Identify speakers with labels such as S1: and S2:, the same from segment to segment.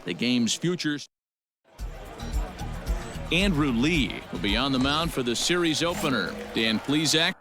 S1: the game's futures. Andrew Lee will be on the mound for the series opener. Dan Plesac.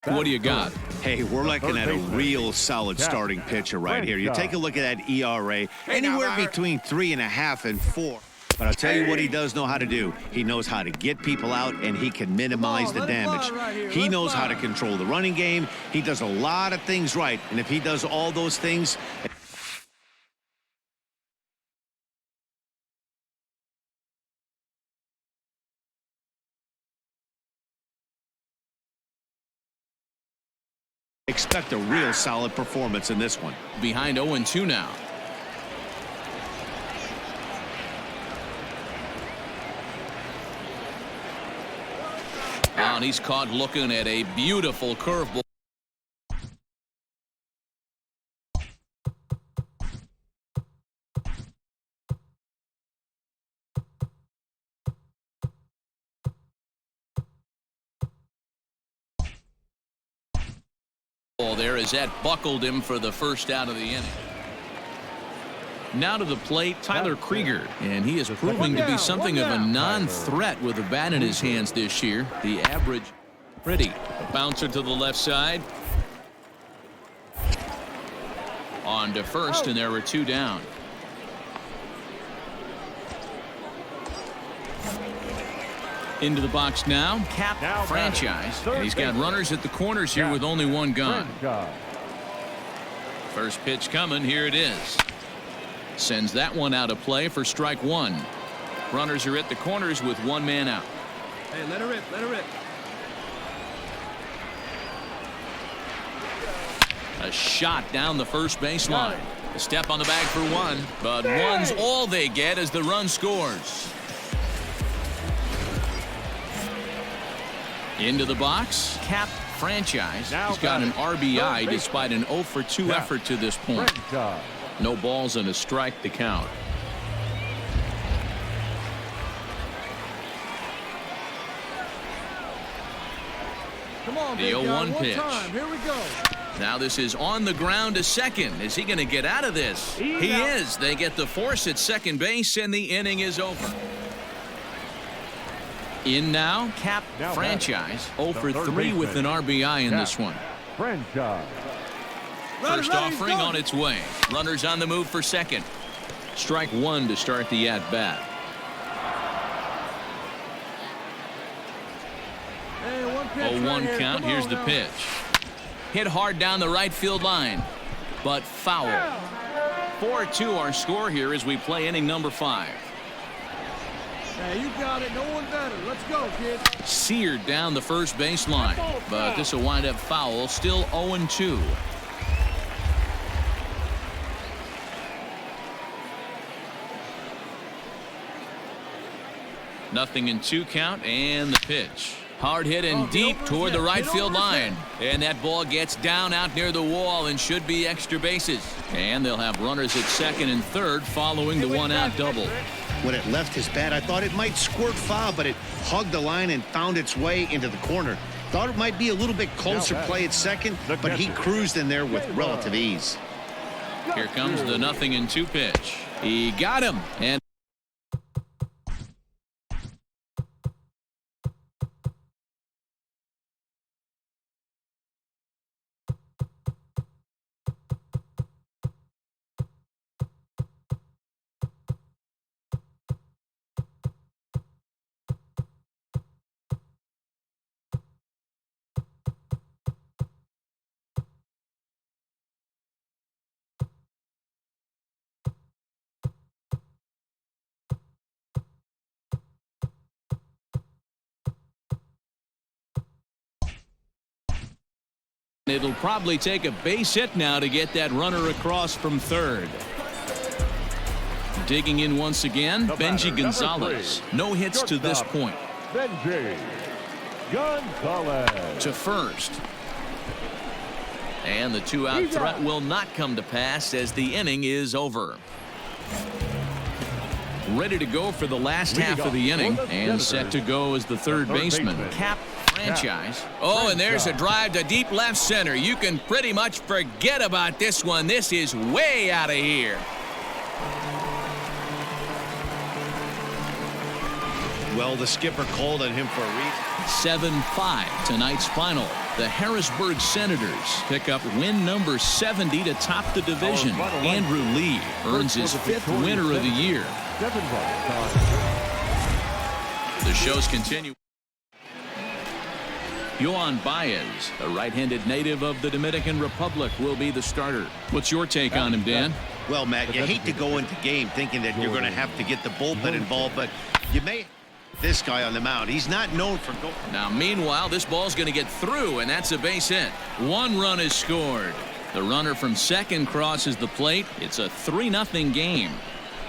S1: What do you got?
S2: Hey, we're looking at a real solid starting pitcher right here. You take a look at that ERA, anywhere between 3.5 and 4. But I'll tell you what he does know how to do. He knows how to get people out, and he can minimize the damage. He knows how to control the running game. He does a lot of things right, and if he does all those things... expect a real solid performance in this one.
S1: Behind 0-2 now. And he's caught looking at a beautiful curveball. There as that buckled him for the first out of the inning. Now to the plate, Tyler Krieger, and he is proving to be something of a non-threat with a bat in his hands this year. The average pretty. A bouncer to the left side. On to first, and there were 2 down. Into the box now, Cap Franchise. And he's got runners at the corners here with only 1 gun. First pitch coming, here it is. Sends that one out of play for strike 1. Runners are at the corners with 1 man out.
S3: Hey, let her rip, let her rip.
S1: A shot down the first baseline. A step on the bag for 1, but 1's all they get as the run scores. Into the box, Cap Franchise. He's got an RBI despite an 0-for-2 effort to this point. No balls and a strike to count.
S3: Come on,
S1: the 0-1 pitch.
S3: Here we go.
S1: Now this is on the ground to second. Is he going to get out of this? He is. They get the force at second base, and the inning is over. In now, Cap Franchise. 0-for-3 with an RBI in this one. First offering on its way. Runners on the move for second. Strike 1 to start the at-bat. 0-1 count. Here's the pitch. Hit hard down the right field line, but foul. 4-2 our score here as we play inning number 5.
S3: Hey, you got it. No one better. Let's go, kid.
S1: Seared down the first baseline, but this will wind up foul. Still 0-2. Nothing in 2 count, and the pitch. Hard hit and deep toward the right field line. And that ball gets down out near the wall and should be extra bases. And they'll have runners at second and third following the 1-out double.
S2: When it left his bat, I thought it might squirt foul, but it hugged the line and found its way into the corner. Thought it might be a little bit closer play at second, but he cruised in there with relative ease.
S1: Here comes the 0-2 pitch. He got him. And it'll probably take a base hit now to get that runner across from third. Digging in once again, Benji Gonzalez. No hits to this point.
S4: Benji Gonzalez
S1: to first. And the two-out threat will not come to pass as the inning is over. Ready to go for the last half of the inning and set to go as the third baseman, Cap Franchise. Oh, and there's a drive to deep left center. You can pretty much forget about this one. This is way out of here.
S2: Well, the skipper called on him for a reason.
S1: 7-5 tonight's final. The Harrisburg Senators pick up win number 70 to top the division. Andrew Lee earns his 5th winner of the year. The shows continue. Yohan Baez, a right-handed native of the Dominican Republic, will be the starter. What's your take on him, Dan?
S2: Well, Matt, you hate to go into game thinking that you're going to have to get the bullpen involved, but you may. This guy on the mound, he's not known for going.
S1: Now, meanwhile, this ball's going to get through, and that's a base hit. 1 run is scored. The runner from second crosses the plate. It's a 3-0 game.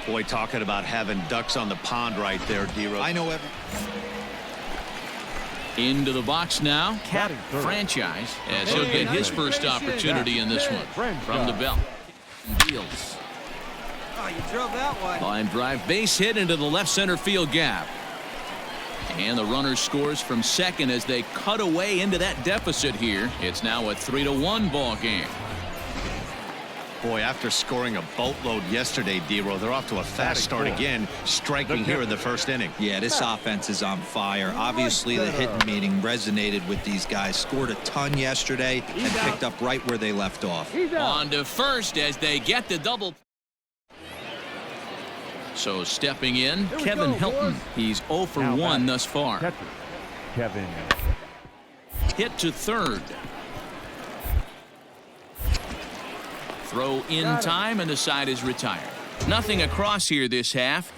S2: Boy, talking about having ducks on the pond right there, D-Rose. I know every.
S1: Into the box now, Cap Franchise, as he'll get his first opportunity in this one. From the belt. Deals.
S3: Oh, you drove that one.
S1: Line drive, base hit into the left center field gap. And the runner scores from second as they cut away into that deficit here. It's now a 3-1 ball game.
S2: Boy, after scoring a boatload yesterday, D-Row, they're off to a fast start again, striking here in the first inning.
S5: Yeah, this offense is on fire. Obviously, the hitting meeting resonated with these guys. Scored a ton yesterday and picked up right where they left off.
S1: On to first as they get the double. So stepping in, Kevin Hilton. He's 0 for 1 thus far.
S4: Kevin.
S1: Hit to third. Throw in time, and the side is retired. Nothing across here this half.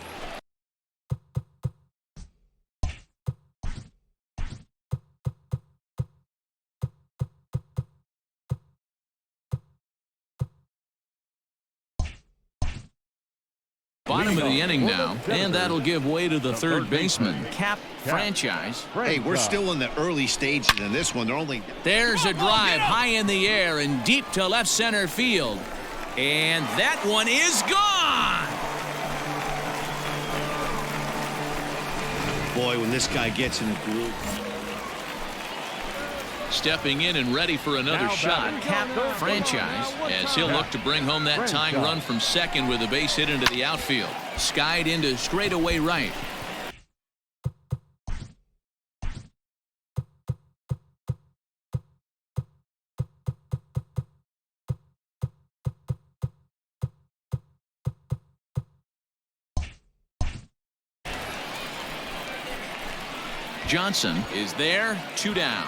S1: Bottom of the inning now, and that'll give way to the third baseman, Cap Franchise.
S2: Hey, we're still in the early stages in this one. They're only.
S1: There's a drive high in the air and deep to left center field. And that one is gone.
S2: Boy, when this guy gets in the groove.
S1: Stepping in and ready for another shot, Cap Franchise, as he'll look to bring home that tying run from second with a base hit into the outfield. Skied into straightaway right. Johnson is there, 2 down.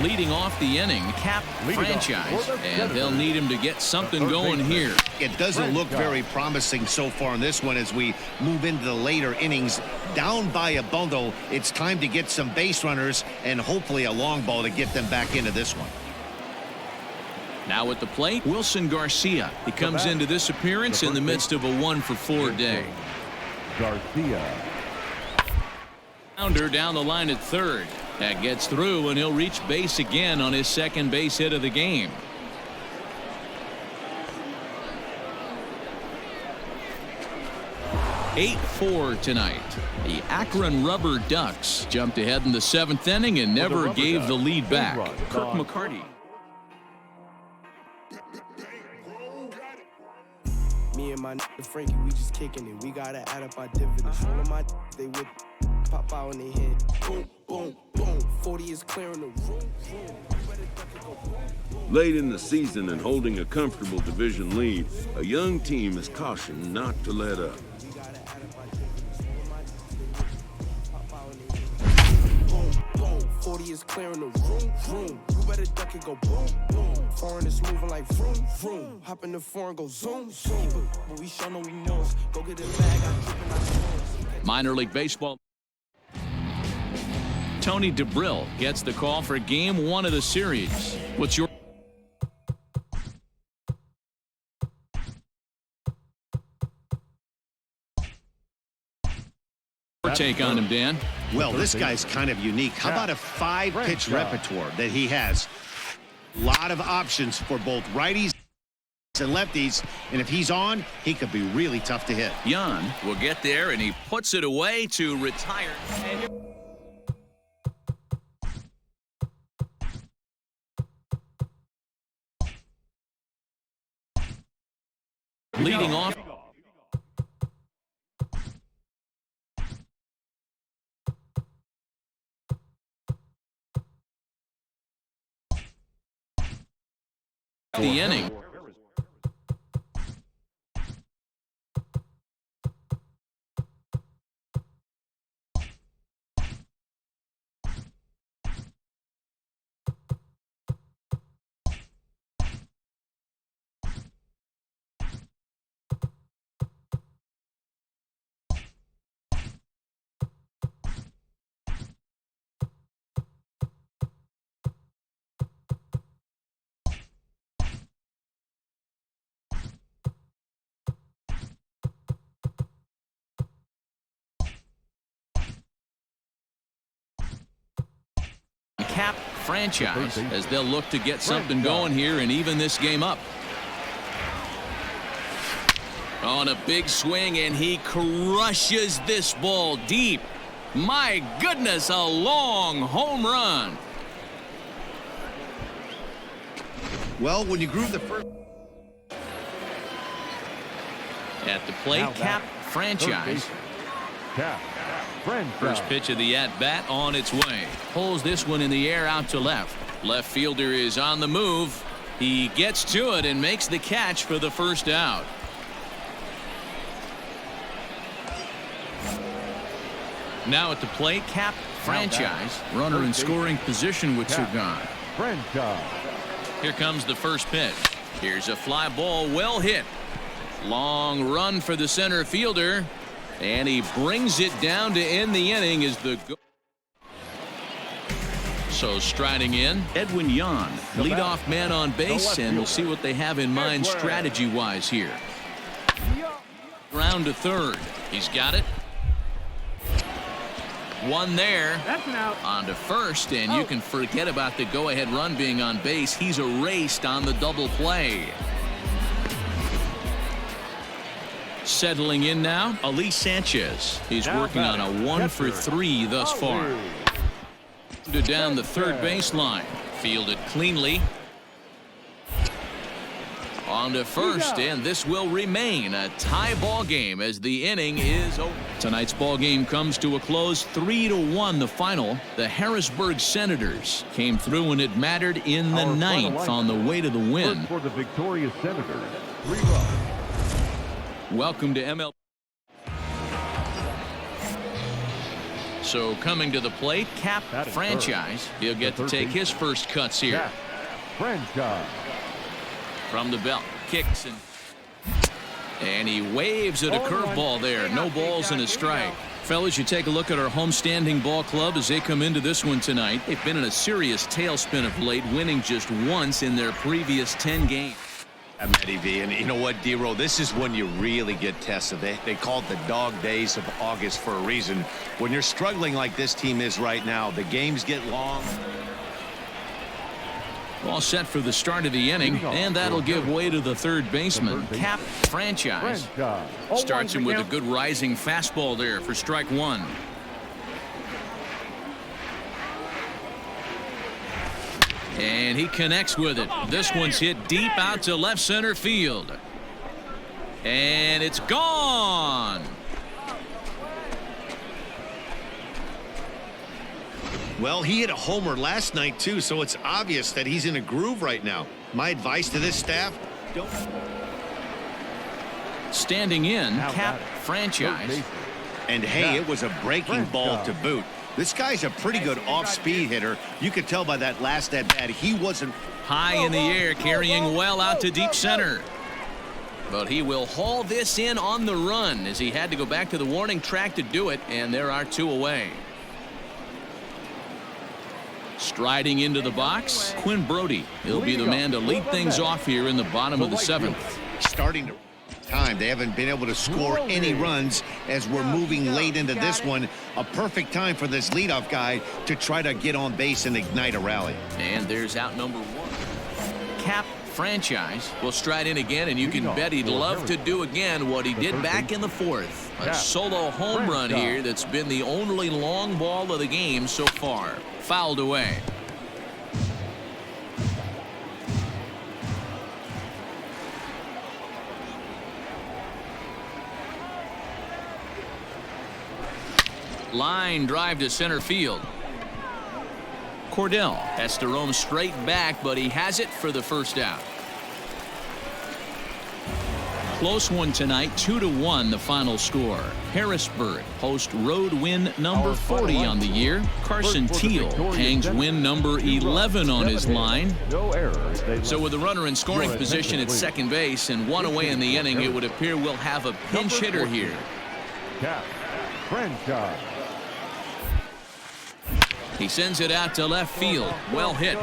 S1: Leading off the inning, Cap Franchise, and they'll need him to get something going here.
S2: It doesn't look very promising so far in this one as we move into the later innings. Down by a bundle, it's time to get some base runners and hopefully a long ball to get them back into this one.
S1: Now at the plate, Wilson Garcia. He comes into this appearance in the midst of a 1-for-4 day.
S4: Garcia.
S1: Founder down the line at third. That gets through, and he'll reach base again on his second base hit of the game. (8-4) tonight. The Akron Rubber Ducks jumped ahead in the 7th inning and never gave the lead back. Kirk McCarty.
S6: Me and my nigga Frankie, we just kicking it. We gotta add up our dividends. All of my they would pop out in their head. Boom, boom, boom. 40 is clearing the room.
S7: Late in the season and holding a comfortable division lead, a young team is cautioned not to let up.
S6: Boom, boom. 40 is clearing the room. You better duck it, go boom, boom. Foreign is moving like vroom, vroom. Hop in the foreign, go zoom, zoom. But we show no we knows. Go get it bag, I'm dripping out.
S1: Minor League Baseball. Tony DeBrill gets the call for game 1 of the series. What's your take on him, Dan?
S2: Well, this guy's kind of unique. How about a 5-pitch repertoire that he has? A lot of options for both righties and lefties, and if he's on, he could be really tough to hit.
S1: Jan will get there, and he puts it away to retire. Leading off. The inning. Cap franchise as they'll look to get something going here and even this game up. On a big swing, and he crushes this ball deep. My goodness, a long home run.
S2: Well, when you groove the first.
S1: At the plate, Cap franchise. First pitch of the at-bat on its way. Pulls this one in the air out to left. Left fielder is on the move. He gets to it and makes the catch for the first out. Now at the plate, Cap franchise. Runner in scoring position with Sagan. Here comes the first pitch. Here's a fly ball, well hit. Long run for the center fielder. And he brings it down to end the inning as the so striding in, Edwin Jan, leadoff man on base, and we'll see what they have in mind strategy-wise here. Ground to third. He's got it. One there.
S3: That's an out.
S1: On to first, and you can forget about the go-ahead run being on base. He's erased on the double play. Settling in now, Ali Sanchez. He's working on a 1-for-3 thus far. Down the third baseline. Fielded cleanly. On to first, and this will remain a tie ball game as the inning is over. Tonight's ball game comes to a close, 3-1 the final. The Harrisburg Senators came through when it mattered in the ninth on the way to the win.
S4: For the victorious Senators, 3 runs.
S1: Welcome to MLB. So coming to the plate, Cap franchise. He'll get to take his first cuts here.
S4: Franchise.
S1: From the belt, kicks and he waves at a curveball there. No balls and a strike. Fellas, you take a look at our homestanding ball club as they come into this one tonight. They've been in a serious tailspin of late, winning just once in their previous 10 games.
S2: Mlb, and you know what, D-Roll, this is when you really get tested. They call it the dog days of August for a reason. When you're struggling like this team is right now, the games get long.
S1: All set for the start of the inning, and that'll give way to the third baseman. Cap franchise starts him with a good rising fastball there for strike one. And he connects with it. This one's hit deep out to left center field. And it's gone.
S2: Well, he hit a homer last night, too, so it's obvious that he's in a groove right now. My advice to this staff, don't.
S1: Standing in, Cap franchise.
S2: And, hey, it was a breaking ball to boot. This guy's a pretty good off-speed hitter. You could tell by that last at-bat he wasn't
S1: high in the air, carrying well out to deep center. But he will haul this in on the run as he had to go back to the warning track to do it, and there are two away. Striding into the box, Quinn Brody. He'll be the man to lead things off here in the bottom of the 7th.
S2: Starting to time. They haven't been able to score any runs as we're moving late into this one. A perfect time for this leadoff guy to try to get on base and ignite a rally.
S1: And there's out number 1. Cap Franchise will stride in again, and you can bet he'd love to do again what he did back in the 4th. A solo home run here that's been the only long ball of the game so far. Fouled away. Line drive to center field. Cordell has to roam straight back, but he has it for the first out. Close one tonight, 2-1 the final score. Harrisburg hosts road win number 40 on the year. Carson Teal hangs win number 11 on his line. So with the runner in scoring position at second base and one away in the inning, it would appear we'll have a pinch hitter here.
S4: Cap Franchise.
S1: He sends it out to left field. Well hit.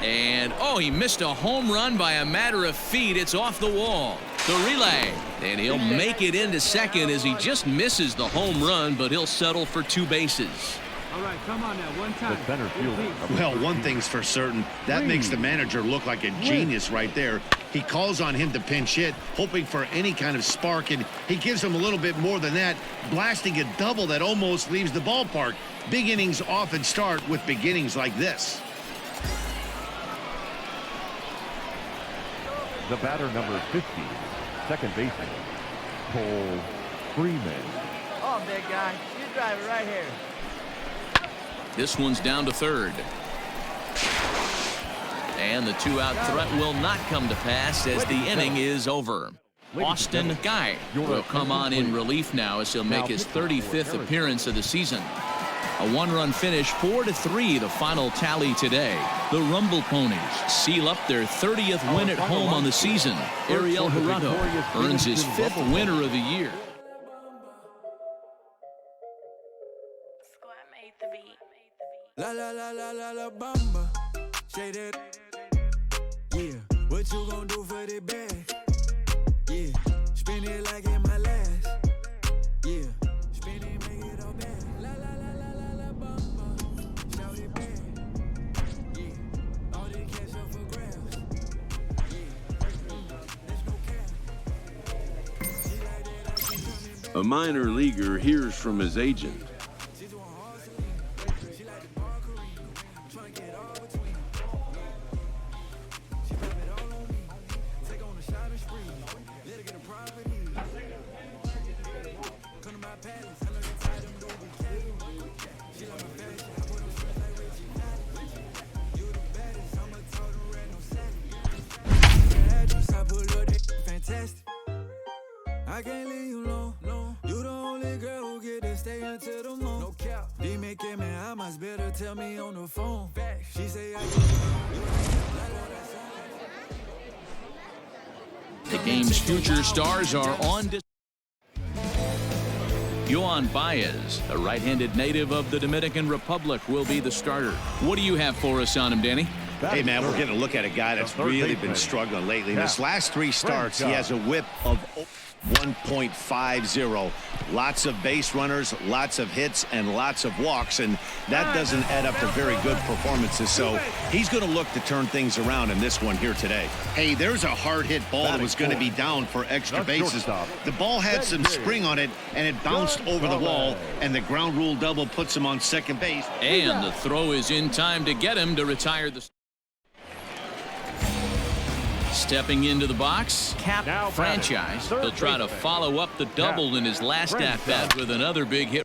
S1: And, oh, he missed a home run by a matter of feet. It's off the wall. The relay. And he'll make it into second as he just misses the home run, but he'll settle for 2 bases.
S3: All right, come on now, one time.
S4: The center fielder.
S2: Well, one thing's for certain. That makes the manager look like a genius right there. He calls on him to pinch hit, hoping for any kind of spark, and he gives him a little bit more than that, blasting a double that almost leaves the ballpark. Big innings often start with beginnings like this.
S4: The batter number 50, second baseman, Cole Freeman.
S8: Oh, big guy. You drive it right here.
S1: This one's down to third. And the 2-out threat will not come to pass as the inning is over. Austin Guy will come on in relief now as he'll make his 35th appearance of the season. A 1-run finish, 4-3 the final tally today. The Rumble Ponies seal up their 30th win at home on the season. Ariel Gerardo earns his 5th winner of the year.
S6: La la la la la la bamba. Shaded. Yeah. What you gonna do for the bag? Yeah. Spin it like in my last. Yeah. Spin it, make it all bad. La la la la la la bamba. Shout it back. Yeah. All the cash up for grabs. Yeah. There's no cap.
S7: A minor leaguer hears from his agent.
S6: I can't leave you alone, no. You the only girl who get to stay until the moon. No cap. D-Man came in, I must better tell me on the phone. She say
S1: The game's future stars are on display. Yohan Baez, a right-handed native of the Dominican Republic, will be the starter. What do you have for us on him, Danny?
S2: Hey, man, we're getting a look at a guy that's really been struggling lately. In his last 3 starts, he has a whip of 1.50. Lots of base runners, lots of hits, and lots of walks, and that doesn't add up to very good performances. So he's going to look to turn things around in this one here today. Hey, there's a hard-hit ball that was going to be down for extra bases. The ball had some spring on it, and it bounced over the wall, and the ground rule double puts him on second base.
S1: And the throw is in time to get him to retire the... Stepping into the box, Cap Franchise. He'll try to follow up the double in his last at-bat with another big hit.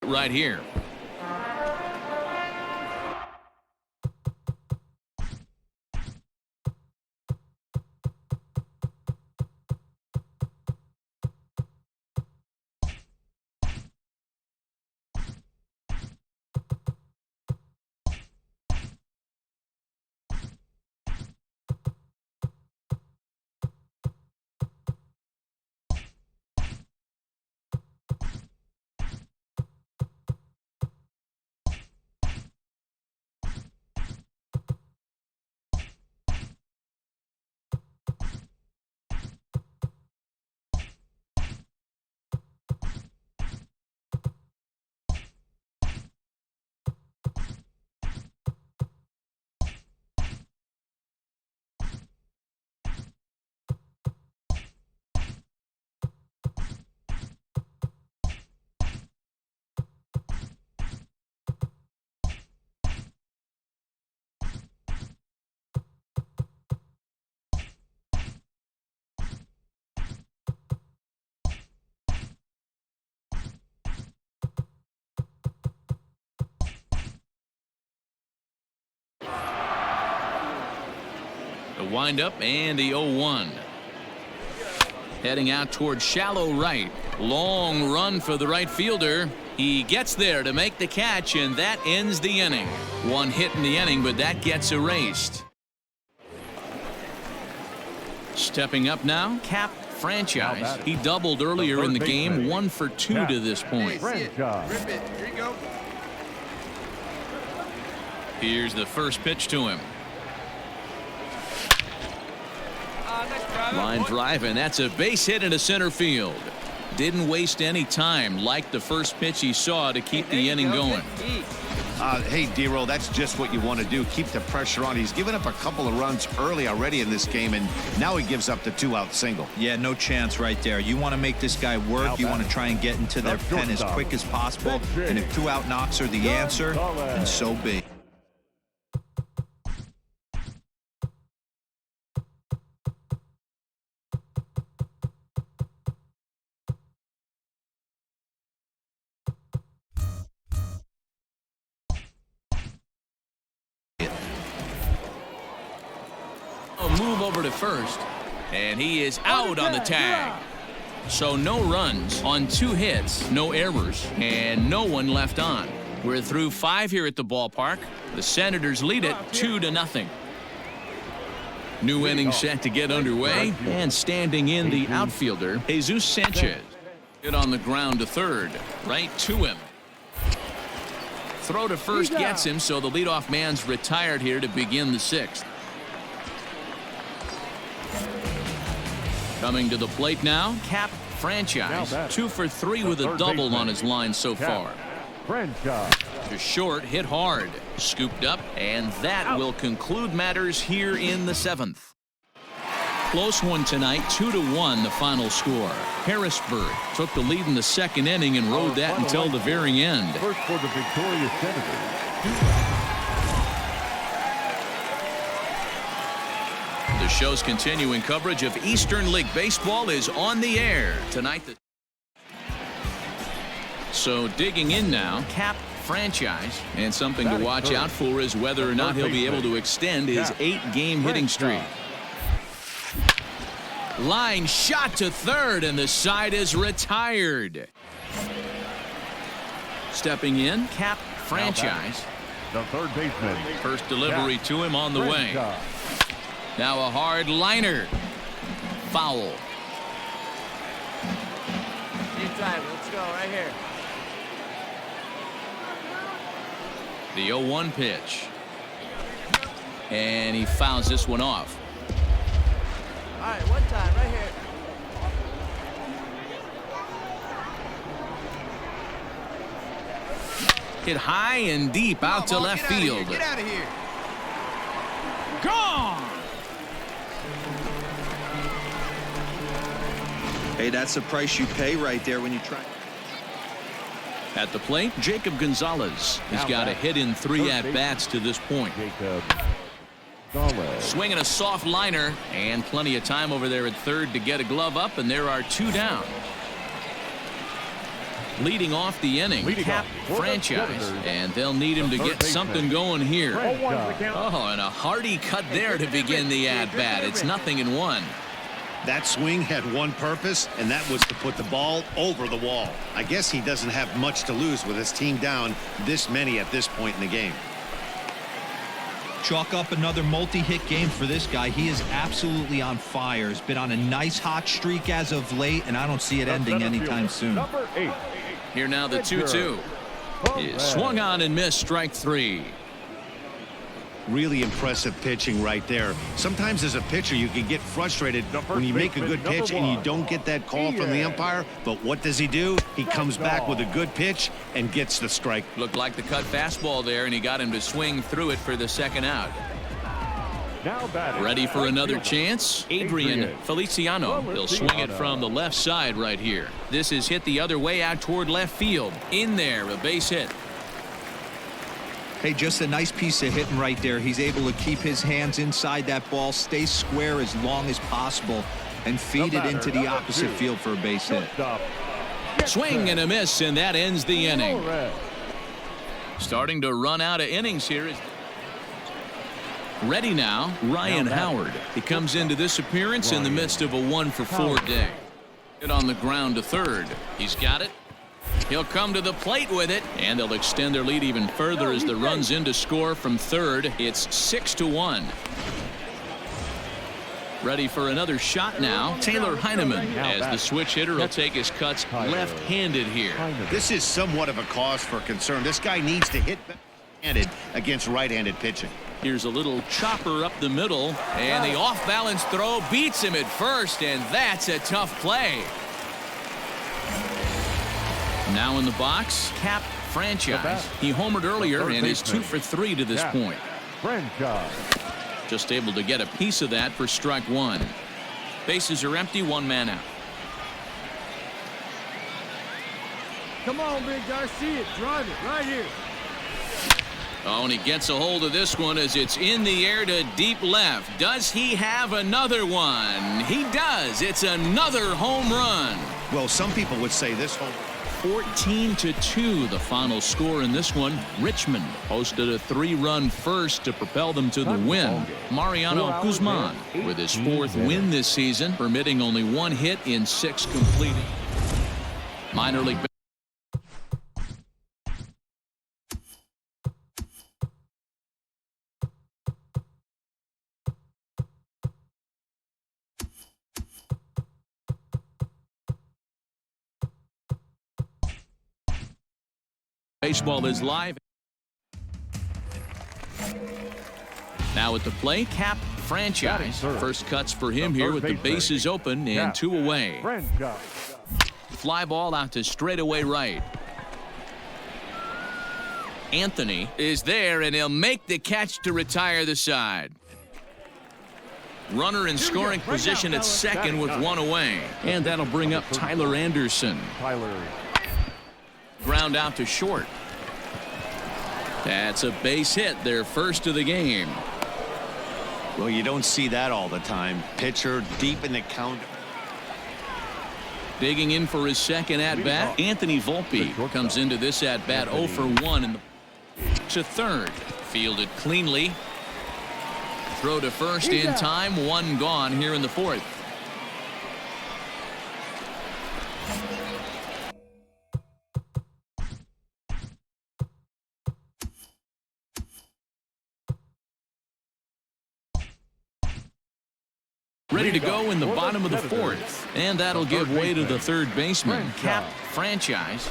S1: Right here. The windup and the 0-1. Heading out towards shallow right. Long run for the right fielder. He gets there to make the catch, and that ends the inning. One hit in the inning, but that gets erased. Stepping up now, Cap Franchise. He doubled earlier in the game, 1 for 2 to this point. Here's the first pitch to him. Line drive, and that's a base hit into center field. Didn't waste any time, like the first pitch he saw, to keep the inning going.
S2: Hey, D-Roll, that's just what you want to do. Keep the pressure on. He's given up a couple of runs early already in this game, and now he gives up the 2-out single.
S5: Yeah, no chance right there. You want to make this guy work. You want to try and get into their pen as quick as possible. And if 2-out knocks are the answer, then so be it.
S1: Move over to first, and he is out on the tag. So no runs on 2 hits, no errors, and no one left on. We're through 5 here at the ballpark. The Senators lead it 2-0. New inning set to get underway, and standing in the outfielder, Jesus Sanchez. Hit on the ground to third, right to him. Throw to first gets him, so the leadoff man's retired here to begin the 6th. Coming to the plate now, Cap Franchise. 2 for 3 with a double on his line so far. To short, hit hard, scooped up, and that will conclude matters here in the 7th. Close one tonight, 2-1 the final score. Harrisburg took the lead in the 2nd inning and rode that until the very end.
S4: First for the victorious Senators.
S1: The show's continuing coverage of Eastern League Baseball is on the air tonight. So digging in now, Cap Franchise, and something to watch out for is whether or not he'll be able to extend his 8-game hitting streak. Line shot to third, and the side is retired. Stepping in, Cap Franchise.
S4: The third baseman.
S1: First delivery to him on the way. Now a hard liner. Foul.
S8: You drive it. Let's go right here.
S1: The 0-1 pitch. And he fouls this one off.
S8: All right, one time right here.
S1: Hit high and deep out to left field.
S8: Get out of here.
S1: Gone.
S5: Hey, that's the price you pay right there when you try.
S1: At the plate, Jacob Gonzalez has got a hit in 3 at-bats to this point. Swinging a soft liner, and plenty of time over there at third to get a glove up, and there are 2 down. Leading off the inning, Cap Franchise, and they'll need him to get something going here. Oh, and a hearty cut there to begin the at-bat. It's 0-1.
S2: That swing had one purpose, and that was to put the ball over the wall. I guess he doesn't have much to lose with his team down this many at this point in the game.
S5: Chalk up another multi-hit game for this guy. He is absolutely on fire. He's been on a nice hot streak as of late, and I don't see it ending anytime soon.
S4: Number 8.
S1: Here now the 2-2 is swung on and missed, strike 3.
S2: Really impressive pitching right there. Sometimes as a pitcher you can get frustrated when you make a good pitch and you don't get that call from the umpire. But what does he do? He comes back with a good pitch and gets the strike.
S1: Looked like the cut fastball there, and he got him to swing through it for the 2nd out. Ready for another chance? Adrian Feliciano. He'll swing it from the left side right here. This is hit the other way out toward left field. In there, a base hit.
S5: Hey, just a nice piece of hitting right there. He's able to keep his hands inside that ball, stay square as long as possible, and feed it into the opposite field for a base hit.
S1: Swing and a miss, and that ends the inning. Starting to run out of innings here. Ready now, Ryan Howard. He comes into this appearance in the midst of a 1-for-4 day. Hit on the ground to third. He's got it. He'll come to the plate with it, and they'll extend their lead even further as the runs in to score from third. It's 6-1. Ready for another shot now. Taylor Heineman, as the switch hitter, will take his cuts left-handed here.
S2: This is somewhat of a cause for concern. This guy needs to hit left-handed against right-handed pitching.
S1: Here's a little chopper up the middle, and the off-balance throw beats him at first, and that's a tough play. Now in the box, Cap Franchise. He homered earlier and is 2 for 3 to this point.
S4: Franchise.
S1: Just able to get a piece of that for strike one. Bases are empty, 1 man out.
S3: Come on, big guy. See it. Drive it right here.
S1: Oh, and he gets a hold of this one as it's in the air to deep left. Does he have another one? He does. It's another home run.
S2: Well, some people would say this home
S1: 14-2 the final score in this one. Richmond posted a 3-run first to propel them to the win. Mariano Guzman with his 4th win this season, permitting only 1 hit in 6 completed. Minor league baseball is live. Now at the plate, Cap Franchise. First cuts for him here with the bases open and 2 away. Fly ball out to straightaway right. Anthony is there, and he'll make the catch to retire the side. Runner in scoring position at second with 1 away. And that'll bring up Tyler Anderson. Ground out to short. That's a base hit, their first of the game.
S2: Well, you don't see that all the time. Pitcher deep in the count.
S1: Digging in for his second at-bat, Anthony Volpe comes into this at-bat 0 for 1 to third. Fielded cleanly. Throw to first in time. 1 gone here in the 4th. Ready to go in the bottom of the 4th. And that'll give way to the third baseman, Cap Franchise.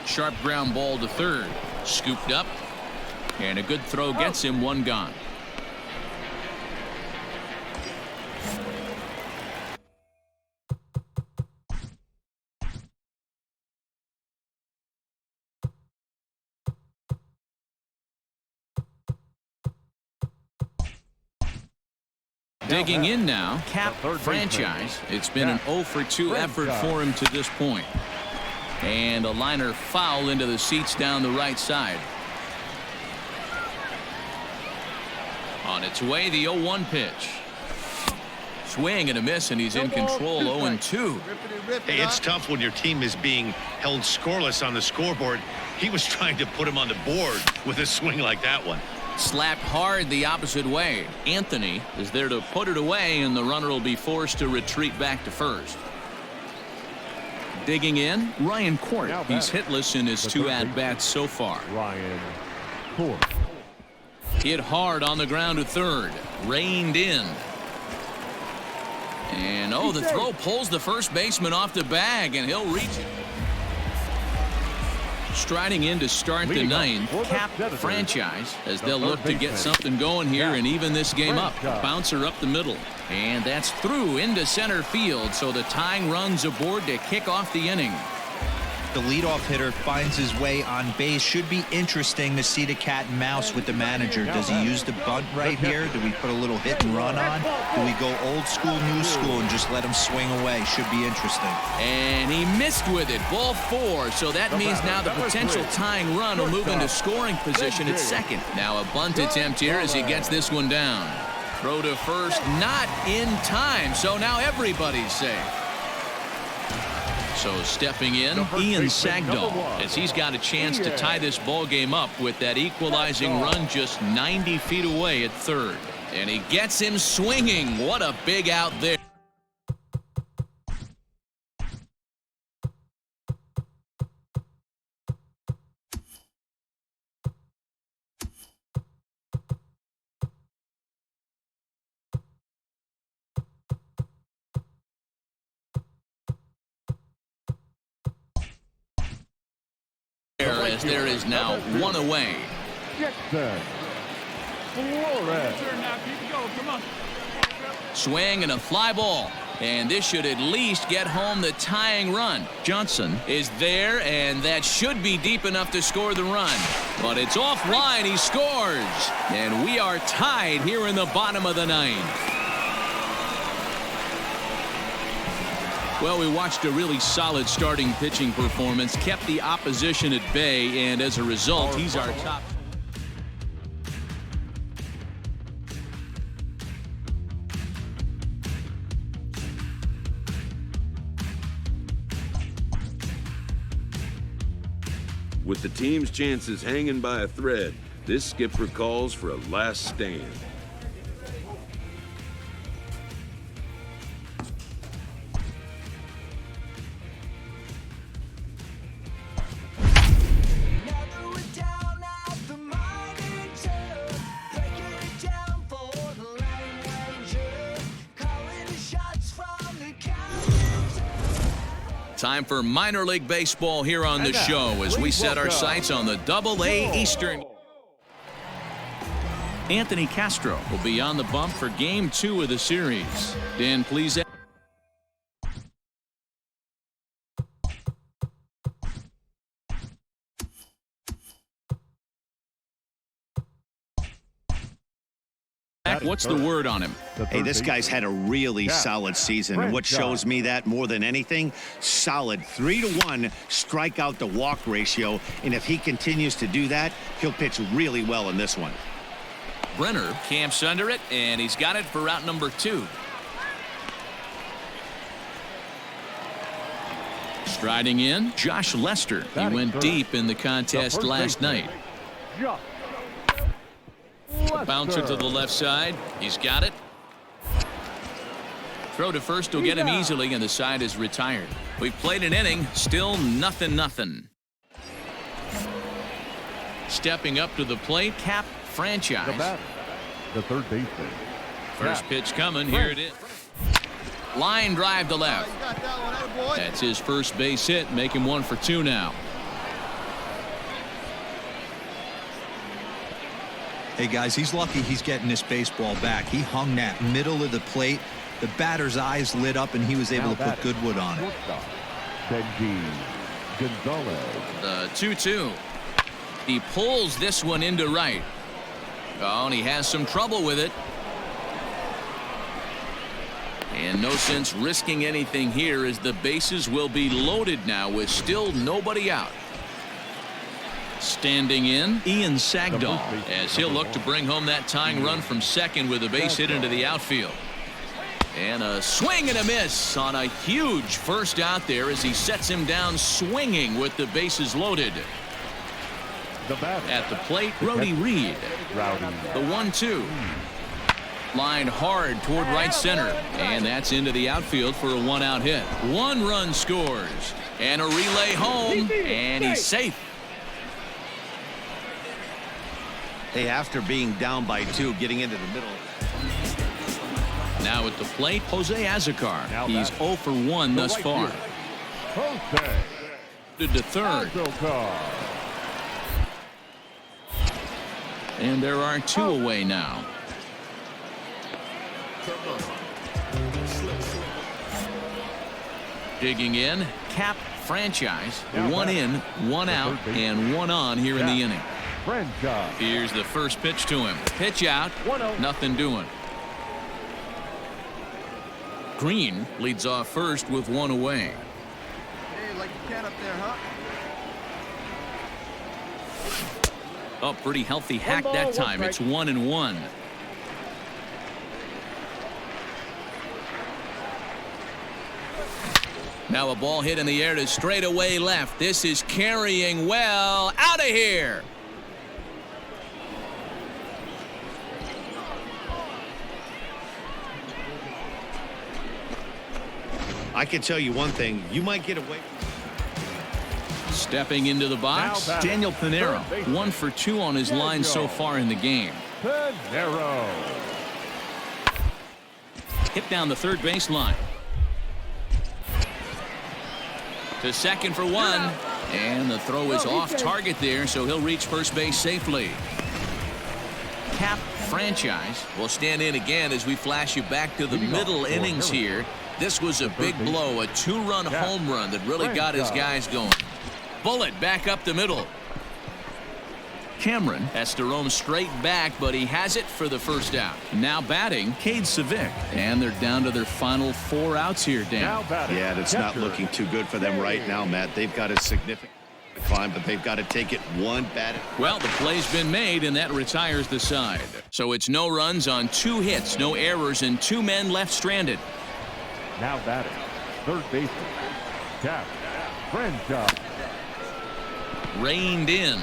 S1: Sharp ground ball to third. Scooped up. And a good throw gets him 1 gone. Digging in now, Cap Franchise. It's been an 0 for 2 effort for him to this point. And a liner foul into the seats down the right side. On its way, the 0-1 pitch. Swing and a miss, and he's in control. 0-2.
S2: Hey, it's tough when your team is being held scoreless on the scoreboard. He was trying to put him on the board with a swing like that one.
S1: Slapped hard the opposite way. Anthony is there to put it away, and the runner will be forced to retreat back to first. Digging in, Ryan Court. He's hitless in his 2 at-bats so far.
S4: Ryan Court.
S1: Hit hard on the ground to third. Reined in. And the throw pulls the first baseman off the bag, and he'll reach it. Striding in to start the 9th, Cap Franchise, as they'll look to get something going here and even this game up. Bouncer up the middle. And that's through into center field, so the tying run's aboard to kick off the inning.
S5: The leadoff hitter finds his way on base. Should be interesting to see the cat and mouse with the manager. Does he use the bunt right here? Do we put a little hit and run on? Do we go old school, new school, and just let him swing away? Should be interesting.
S1: And he missed with it. Ball 4. So that means now the potential tying run will move into scoring position at second. Now a bunt attempt here as he gets this one down. Throw to first, not in time. So now everybody's safe. So stepping in, Ian Sagdahl, as he's got a chance to tie this ball game up with that equalizing run just 90 feet away at third. And he gets him swinging. What a big out there. As there is now one away.
S4: Jackson Flores.
S1: Swing and a fly ball. And this should at least get home the tying run. Johnson is there, and that should be deep enough to score the run. But it's offline. He scores. And we are tied here in the bottom of the ninth. Well, we watched a really solid starting pitching performance, kept the opposition at bay, and as a result, he's our top.
S7: With the team's chances hanging by a thread, this skipper calls for a last stand.
S1: Time for minor league baseball here on the show as we set our sights on the Double-A Eastern. Anthony Castro will be on the bump for Game 2 of the series. Dan, please. What's the word on him?
S2: Hey, this guy's had a really solid season. And what shows me that more than anything, solid 3-to-1 strikeout to walk ratio. And if he continues to do that, he'll pitch really well in this one.
S1: Brenner camps under it, and he's got it for route number 2. Striding in, Josh Lester. He went deep in the contest last night. Bouncer to the left side. He's got it. Throw to first will get him easily, and the side is retired. We've played an inning, still 0-0. Stepping up to the plate, Cap Franchise.
S4: The third baseman.
S1: First pitch coming. Here it is. Line drive to left. That's his first base hit, making 1 for 2 now.
S5: Hey, guys, he's lucky he's getting this baseball back. He hung that middle of the plate. The batter's eyes lit up, and he was able to put good wood on it.
S4: Benji Gonzalez.
S1: The 2-2. He pulls this one into right. Oh, and he has some trouble with it. And no sense risking anything here as the bases will be loaded now with still nobody out. Standing in, Ian Sagdahl, as he'll look to bring home that tying run from second with a base hit into the outfield. And a swing and a miss on a huge first out there as he sets him down swinging with the bases loaded. At the plate, Brody Reed. The 1-2. Line hard toward right center. And that's into the outfield for a 1-out hit. 1 run scores. And a relay home. And he's safe.
S2: Hey, after being down by 2, getting into the middle.
S1: Now at the plate, Jose Azocar. He's 0 for 1 thus far. To third. And there are 2 away now. Digging in, Cap Franchise. 1 in, 1 out, and 1 on here in the inning. Here's the first pitch to him. Pitch out. Nothing doing. Green leads off first with 1 away.
S3: Hey, like you can up there, huh?
S1: Oh, pretty healthy hack that time. It's 1-1. Now a ball hit in the air to straightaway left. This is carrying well. Out of here.
S2: I can tell you one thing. You might get away.
S1: Stepping into the box, Daniel Pinero. 1 for 2 on his line so far in the game.
S4: Pinero.
S1: Hit down the third baseline. To second for 1. And the throw is off target there, so he'll reach first base safely. Cap Franchise will stand in again as we flash you back to the middle innings here. This was a big blow, a 2-run home run that really got his guys going. Bullet back up the middle. Cameron has to roam straight back, but he has it for the first out. Now batting, Cade Civic. And they're down to their final 4 outs here, Dan.
S2: Yeah, that's not looking too good for them right now, Matt. They've got a significant climb, but they've got to take it one bat.
S1: Well, the play's been made, and that retires the side. So it's no runs on 2 hits, no errors, and 2 men left stranded.
S4: Now batting, third baseman, Cap Franchise.
S1: Reined in.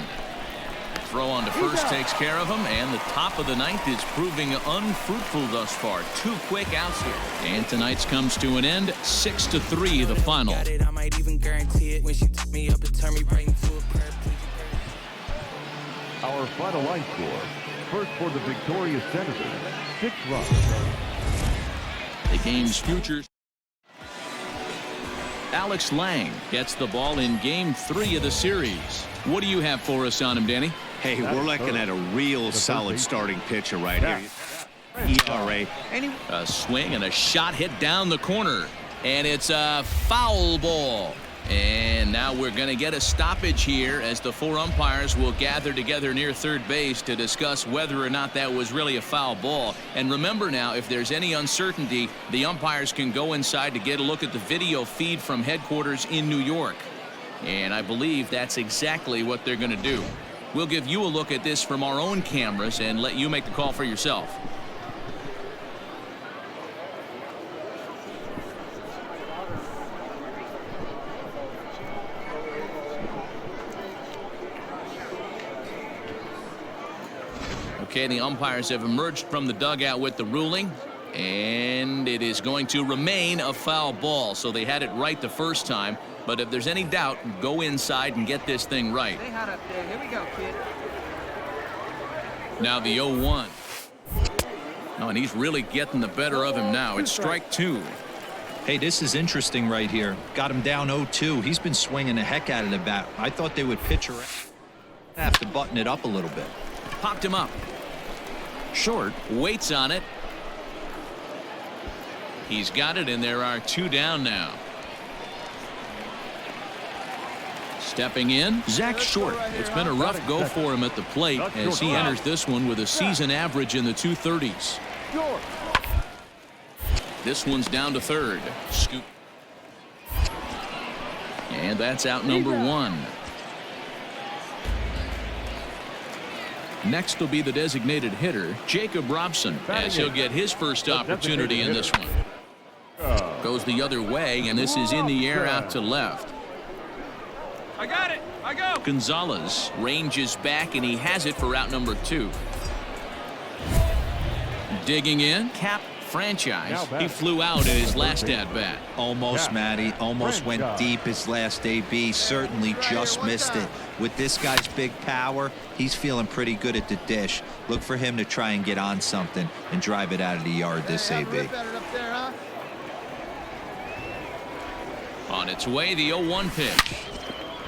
S1: Throw on to first takes care of him, and the top of the 9th is proving unfruitful thus far. 2 quick outs here. And tonight's comes to an end, 6-3 the final.
S6: I might even guarantee it when she took me up and turned me right into a prayer.
S4: Our final line score, first for the victorious Senators, 6 runs.
S1: The game's futures. Alex Lang gets the ball in game 3 of the series. What do you have for us on him, Danny?
S2: Hey, we're looking at a real solid starting pitcher right here. ERA.
S1: A swing and a shot hit down the corner. And it's a foul ball. And now we're going to get a stoppage here as the 4 umpires will gather together near third base to discuss whether or not that was really a foul ball. And remember now, if there's any uncertainty, the umpires can go inside to get a look at the video feed from headquarters in New York. And I believe that's exactly what they're going to do. We'll give you a look at this from our own cameras and let you make the call for yourself. Okay, the umpires have emerged from the dugout with the ruling, and it is going to remain a foul ball. So they had it right the first time, but if there's any doubt, go inside and get this thing right.
S8: Stay hot up there. Here we go, kid.
S1: Now the 0-1. Oh, and he's really getting the better of him now. It's strike 2.
S5: Hey, this is interesting right here. Got him down 0-2. He's been swinging the heck out of the bat. I thought they would pitch around. Have to button it up a little bit.
S1: Popped him up. Short, waits on it. He's got it, and there are 2 down now. Stepping in, Zach Short. It's been a rough go for him at the plate as he enters this one with a season average in the 230s. This one's down to third. Scoop. And that's out number 1. Next will be the designated hitter, Jacob Robson, as he'll get his first opportunity in this one. Goes the other way, and this is in the air out to left.
S3: I got it. I go.
S1: Gonzalez ranges back, and he has it for out number 2. Digging in, Cap Franchise. He flew out in his last at-bat.
S5: Almost, Matty. Almost went deep his last AB. Certainly just missed it. With this guy's big power, he's feeling pretty good at the dish. Look for him to try and get on something and drive it out of the yard this AB.
S1: On its way, the 0-1 pitch.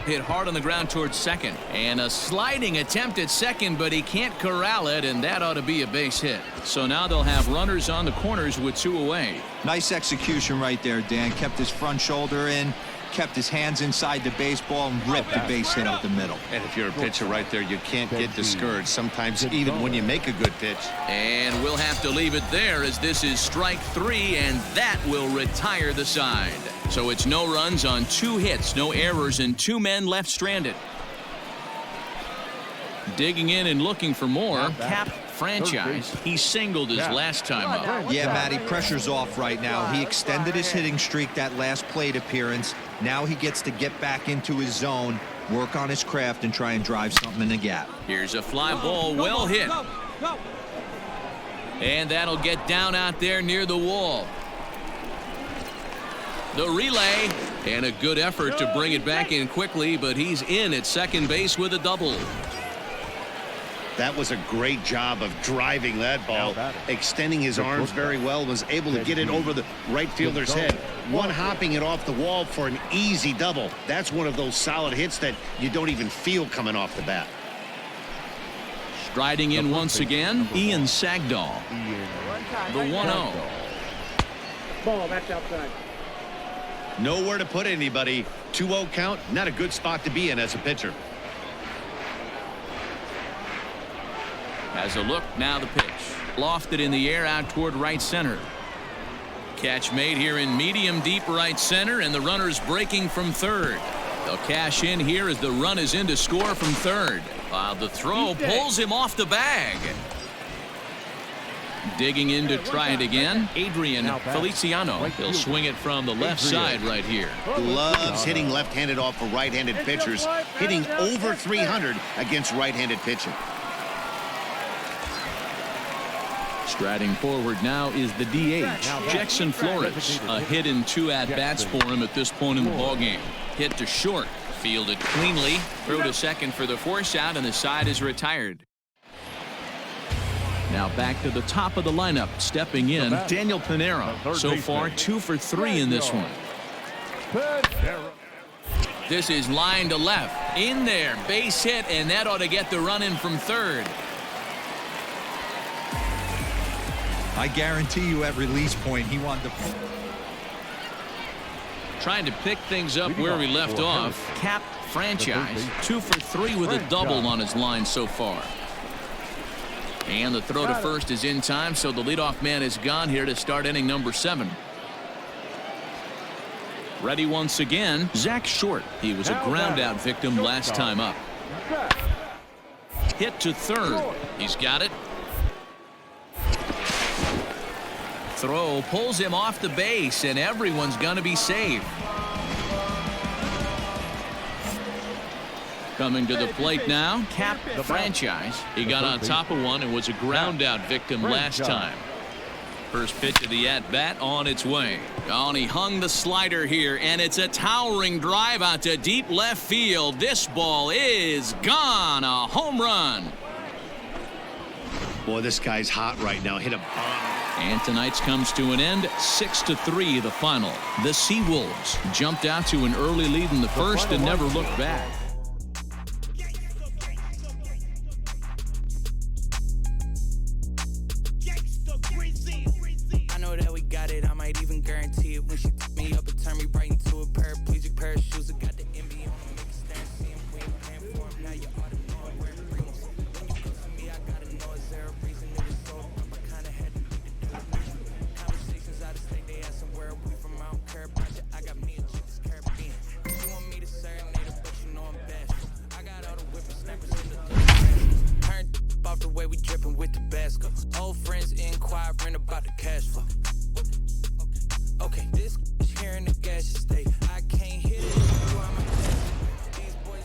S1: Hit hard on the ground towards second. And a sliding attempt at second, but he can't corral it, and that ought to be a base hit. So now they'll have runners on the corners with 2 away.
S5: Nice execution right there, Dan. Kept his front shoulder in, kept his hands inside the baseball, and ripped the base hit up the middle.
S2: And if you're a pitcher right there, you can't get discouraged sometimes, even when you make a good pitch.
S1: And we'll have to leave it there as this is strike 3, and that will retire the side. So it's no runs on 2 hits, no errors, and 2 men left stranded. Digging in and looking for more, Cap Franchise, he singled his last time up.
S5: Yeah, Matty, pressure's off right now. He extended his hitting streak that last plate appearance. Now he gets to get back into his zone, work on his craft, and try and drive something in the gap.
S1: Here's a fly ball, well hit. And that'll get down out there near the wall. The relay, and a good effort to bring it back in quickly, but he's in at second base with a double.
S2: That was a great job of driving that ball, extending his arms very well, was able to get it over the right fielder's head. One hopping it off the wall for an easy double. That's one of those solid hits that you don't even feel coming off the bat.
S1: Striding in once again, Ian Sagdahl. The 1-0.
S3: Ball, that's outside.
S2: Nowhere to put anybody. 2-0 count, not a good spot to be in as a pitcher.
S1: Has a look, now the pitch. Lofted in the air out toward right center. Catch made here in medium deep right center, and the runner's breaking from third. They'll cash in here as the run is in to score from third. While the throw pulls him off the bag. Digging in to try it again, Adrian Feliciano. He'll swing it from the left side right here.
S2: Loves hitting left-handed off of right-handed pitchers, hitting over 300 against right-handed pitching.
S1: Striding forward now is the DH, Jackson Flores. A hit in 2 at-bats for him at this point in the ballgame. Hit to short, fielded cleanly, throw to second for the force out, and the side is retired. Now back to the top of the lineup, stepping in, Daniel Pinero. So far, 2 for 3 in this one. This is line to left, in there, base hit, and that ought to get the run in from third.
S5: I guarantee you at release point he wanted to.
S1: Trying to pick things up where we left off. Cap Franchise, 2 for 3 with a double on his line so far. And the throw to first is in time, so the leadoff man is gone here to start inning number 7. Ready once again, Zach Short. He was a ground out victim last time up. Hit to third. He's got it. Throw pulls him off the base, and everyone's going to be safe. Coming to the plate now, Cap Franchise. He got on top of one and was a ground out victim last time. First pitch of the at-bat on its way. Oh, and he hung the slider here, and it's a towering drive out to deep left field. This ball is gone. A home run.
S2: Boy, this guy's hot right now. Hit a bomb.
S1: And tonight's comes to an end, 6-3 the final. The Seawolves jumped out to an early lead in the first and never looked back.
S9: I know that we got it, I might even guarantee it. When she took me up and turned me right into a paraplegic pair of shoes. I got the NBA on me, make it stand, see him, we ain't paying for him. Now you ought to know I'm wearing Primos. When you come to me, I gotta know, is there a reason it was so rough? I kinda had to beat the definition. Conversations out of state, they asking where we from, I don't care about you. I got me a chick that's Caribbean. You want me to serenade her, but you know I'm bashful. I got all the whippersnappers in the turned off the way we dripping with Tabasco. Old friends inquiring about the cash flow. Okay, this here in the gaseous state. I can't hit it. These boys.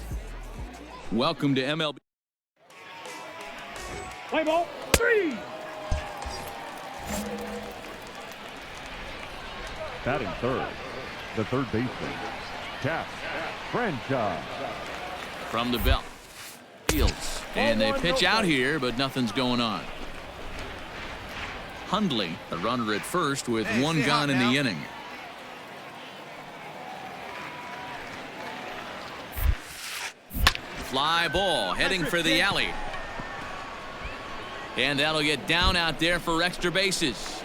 S1: Welcome to MLB.
S3: Play ball, 3.
S4: Batting third, the third baseman, Cap Franchise.
S1: From the belt. Fields. And they pitch out here, but nothing's going on. Hundley, the runner at first with one gone in the inning. Fly ball heading for the alley. And that'll get down out there for extra bases.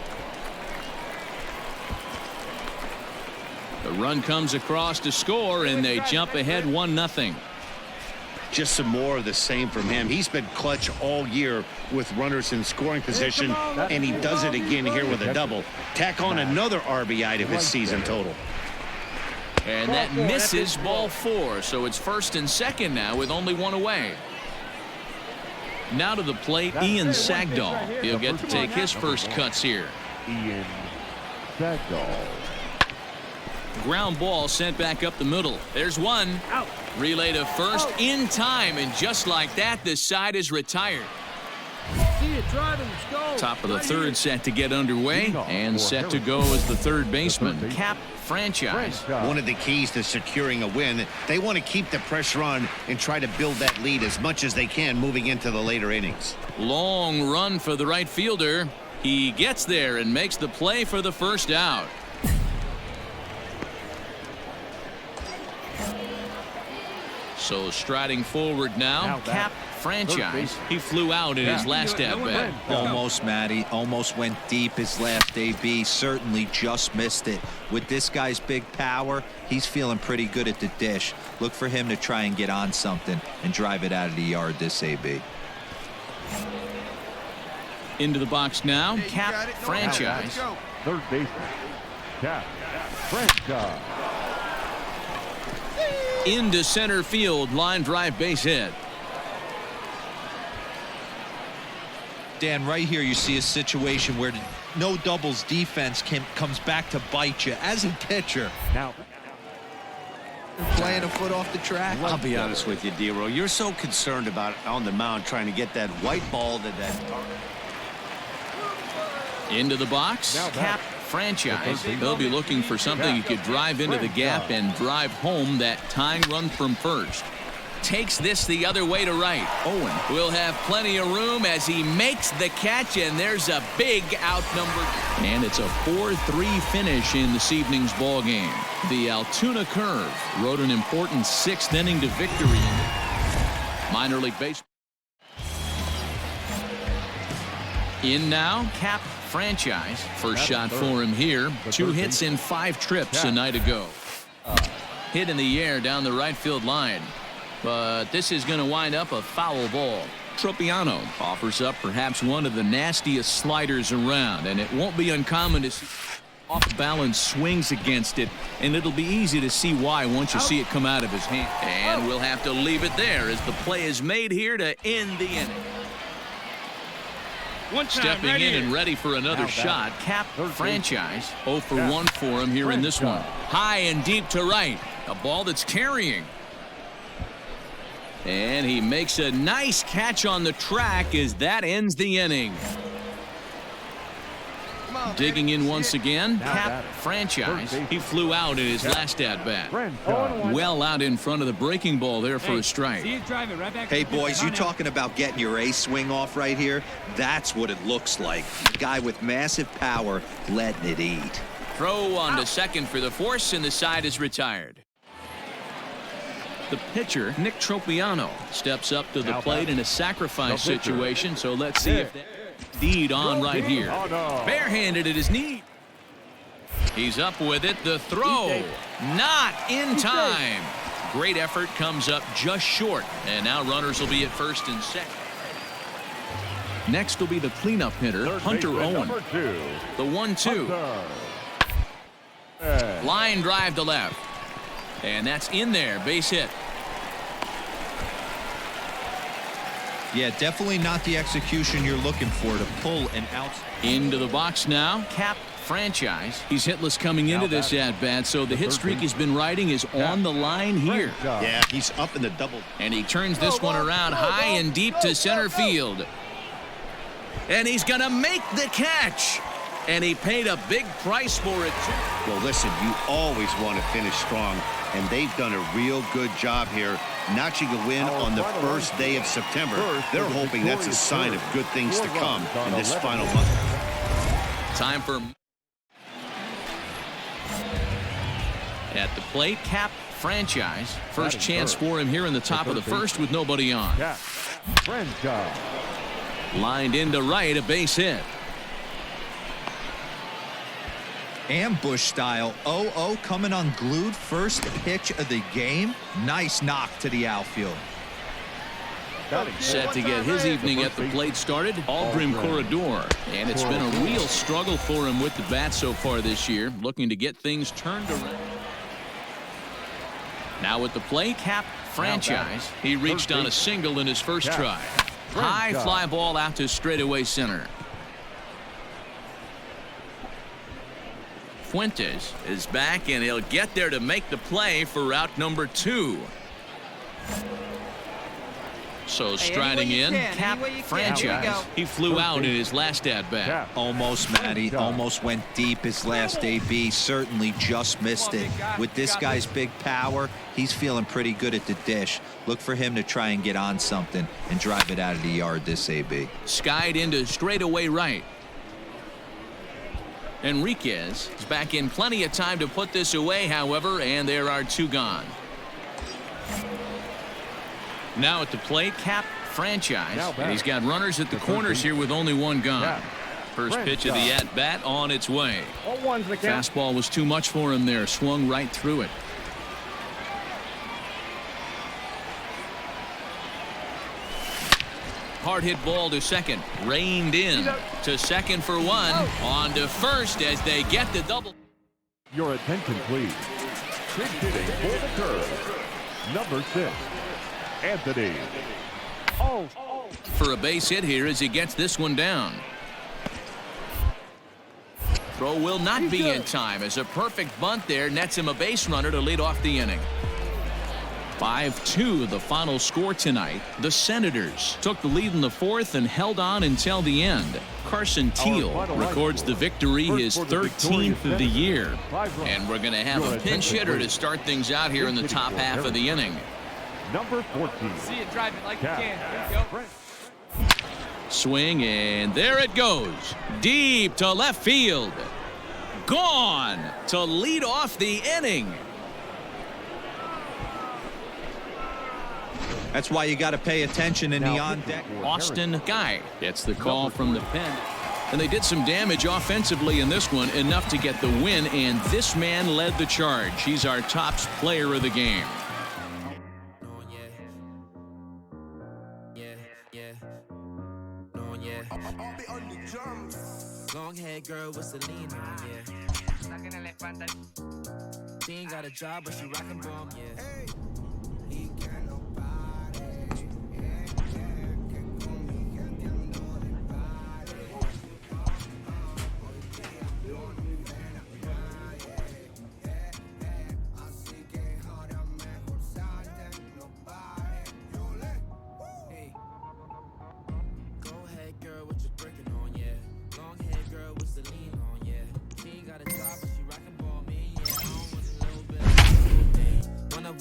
S1: The run comes across to score, and they jump ahead 1-0.
S2: Just some more of the same from him. He's been clutch all year with runners in scoring position, and he does it again here with a double. Tack on another RBI to his season total.
S1: And that misses ball 4, so it's first and second now with only one away. Now to the plate, Ian Sagdahl. He'll get to take his first cuts here.
S4: Ian Sagdahl.
S1: Ground ball sent back up the middle. There's one.
S3: Out.
S1: Relay to first in time, and just like that, this side is retired.
S3: See you driving. Let's go.
S1: Top of the third set to get underway, and set to go as the third baseman, Cap Franchise.
S2: One of the keys to securing a win, they want to keep the pressure on and try to build that lead as much as they can moving into the later innings.
S1: Long run for the right fielder. He gets there and makes the play for the first out. So striding forward now, Cap Franchise. He flew out in his last at-bat.
S5: Almost, Matty. Almost went deep his last AB. Certainly just missed it. With this guy's big power, he's feeling pretty good at the dish. Look for him to try and get on something and drive it out of the yard this AB.
S1: Into the box now, Cap Franchise.
S4: Third baseman, Cap Franchise.
S1: Into center field, line drive base hit.
S5: Dan, right here you see a situation where no doubles defense comes back to bite you as a pitcher.
S4: Now
S5: playing a foot off the track.
S2: I'll be honest with you, Dero. You're so concerned about on the mound trying to get that white ball to that target.
S1: Into the box, Cap Franchise. They'll be looking for something he could drive into the gap and drive home that tying run from first. Takes this the other way to right. Owen will have plenty of room as he makes the catch, and there's a big out number. And it's a 4-3 finish in this evening's ball game. The Altoona Curve rode an important 6th inning to victory in minor league baseball. In now, Cap Franchise. First shot for him here. 2 hits in 5 trips a night ago. Hit in the air down the right field line. But this is going to wind up a foul ball. Tropiano offers up perhaps one of the nastiest sliders around, and it won't be uncommon to see off-balance swings against it, and it'll be easy to see why once you see it come out of his hand. And we'll have to leave it there as the play is made here to end the inning. Stepping in and ready for another shot, Cap Franchise. 0 for 1 for him here in this one. High and deep to right. A ball that's carrying. And he makes a nice catch on the track as that ends the inning. Digging in once again, Cap Franchise. He flew out in his last at-bat. Well out in front of the breaking ball there for a strike.
S5: Hey, boys, you talking about getting your A swing off right here? That's what it looks like. A guy with massive power letting it eat.
S1: Throw on to second for the force, and the side is retired. The pitcher, Nick Tropiano, steps up to the plate in a sacrifice situation, so let's see if that indeed on right here. Barehanded at his knee. He's up with it. The throw, not in time. Great effort, comes up just short, and now runners will be at first and second. Next will be the cleanup hitter, Hunter Owen. The 1-2. Line drive to left. And that's in there, base hit.
S5: Yeah, definitely not the execution you're looking for to pull an out.
S1: Into the box now, Cap Franchise. He's hitless coming into this at-bat, so the hit streak he's been riding is on the line here.
S2: Yeah, he's up in the double.
S1: And he turns this one around high and deep to center field. And he's going to make the catch. And he paid a big price for it, too.
S2: Well, listen, you always want to finish strong, and they've done a real good job here notching a win on the first day of September. They're hoping that's a sign of good things to come in this final month.
S1: Time for at the plate, Cap Franchise. First chance for him here in the top of the first with nobody on. Lined into right, a base hit.
S5: Ambush style. 0-0 coming unglued. First pitch of the game. Nice knock to the outfield.
S1: Set to get his evening at the plate started, Aldrin Corredor. And it's been a real struggle for him with the bat so far this year, looking to get things turned around. Now at the plate, Cap Franchise. He reached on a single in his first try. High fly ball out to straightaway center. Fuentes is back, and he'll get there to make the play for route number 2. So striding in, Cap Franchise. He flew out in his last at-bat.
S5: Almost, Matty. Almost went deep his last AB. Certainly just missed it. With this guy's big power, he's feeling pretty good at the dish. Look for him to try and get on something and drive it out of the yard this AB.
S1: Skied into straightaway right. Enriquez is back in plenty of time to put this away, however, and there are 2 gone. Now at the plate, Cap Franchise, and he's got runners at the corners here with only 1 gone. First pitch of the at-bat on its way. Fastball was too much for him there, swung right through it. Hard hit ball to second, reined in to second for 1, on to first as they get the double.
S4: Your attention, please. Big hitting for the curve. Number 6, Anthony.
S1: For a base hit here as he gets this one down. Throw will not be in time as a perfect bunt there nets him a base runner to lead off the inning. 5-2 the final score tonight. The Senators took the lead in the 4th and held on until the end. Carson Teal records the victory, his 13th of the year. And we're going to have a pinch hitter to start things out here in the top half of the inning.
S4: Number 14.
S3: See it drive it like you can. There you go.
S1: Swing, and there it goes. Deep to left field. Gone to lead off the inning.
S5: That's why you got to pay attention in the on-deck.
S1: Austin Guy gets the call from the pen. And they did some damage offensively in this one, enough to get the win, and this man led the charge. He's our top player of the game.
S9: Long hair girl with Celine on, yeah. She ain't got a job, but she rockin' bomb, yeah.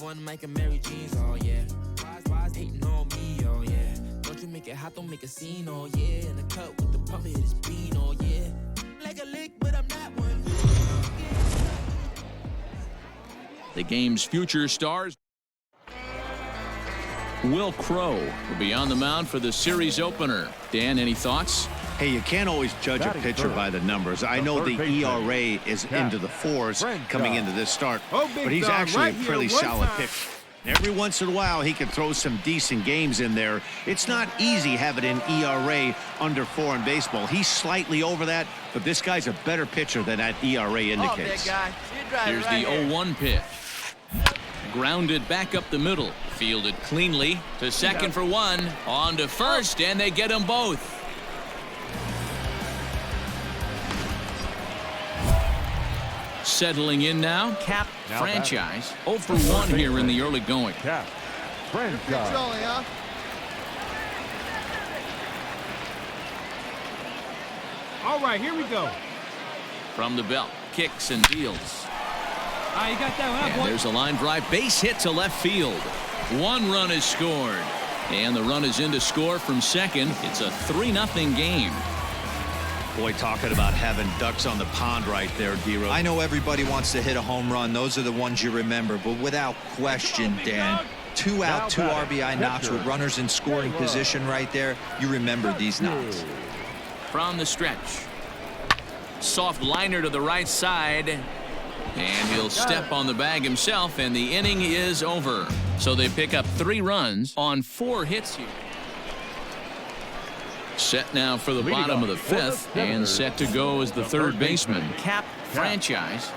S9: One Mike and Mary Jeans, oh yeah. Why's hating on me, oh yeah. Don't you make it hot, don't make a scene, oh yeah. In the cup with the pump, it is bean, oh yeah. Like a lick, but I'm not one.
S1: The game's future stars. Will Crow will be on the mound for the series opener. Dan, any thoughts?
S2: Hey, you can't always judge a pitcher by the numbers. I know the ERA is into the 4s coming into this start, but he's actually a pretty solid pitcher. Every once in a while, he can throw some decent games in there. It's not easy having an ERA under 4 in baseball. He's slightly over that, but this guy's a better pitcher than that ERA indicates.
S1: Here's the 0-1 pitch. Grounded back up the middle. Fielded cleanly to second for 1. On to first, and they get them both. Settling in now, Cap Franchise. 0 for 1 here in the early going.
S4: Cap Franchise.
S3: All right, here we go.
S1: From the belt, kicks and deals.
S3: You got that one.
S1: And there's a line drive, base hit to left field. 1 run is scored. And the run is in to score from second. It's a 3-0 game.
S2: Boy, talking about having ducks on the pond right there, D-Rose.
S5: I know everybody wants to hit a home run. Those are the ones you remember. But without question, Dan, 2 out, 2 RBI knocks with runners in scoring position right there. You remember these knocks.
S1: From the stretch. Soft liner to the right side. And he'll step on the bag himself, and the inning is over. So they pick up 3 runs on 4 hits here. Set now for the bottom of the 5th, and set to go as the third baseman, Cap Franchise.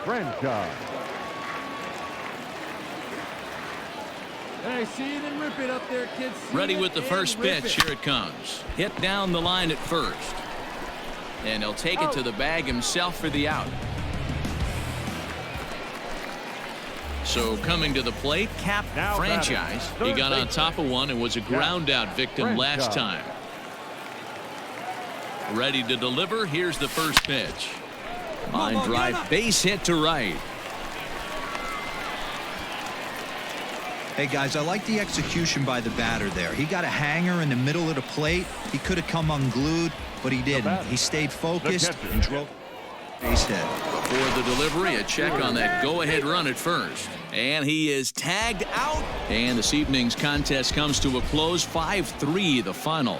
S3: Hey, see it and rip it up there, kids. See
S1: Ready
S3: it
S1: with the
S3: and
S1: first
S3: rip
S1: pitch.
S3: it.
S1: Here it comes. Hit down the line at first. And he'll take it to the bag himself for the out. So coming to the plate, Cap Franchise. He got on top of one and was a ground out victim last time. Ready to deliver. Here's the first pitch. Line drive, base hit to right.
S5: Hey, guys, I like the execution by the batter there. He got a hanger in the middle of the plate. He could have come unglued, but he didn't. He stayed focused and drove base hit.
S1: For the delivery, a check on that go-ahead run at first. And he is tagged out. And this evening's contest comes to a close. 5-3 the final.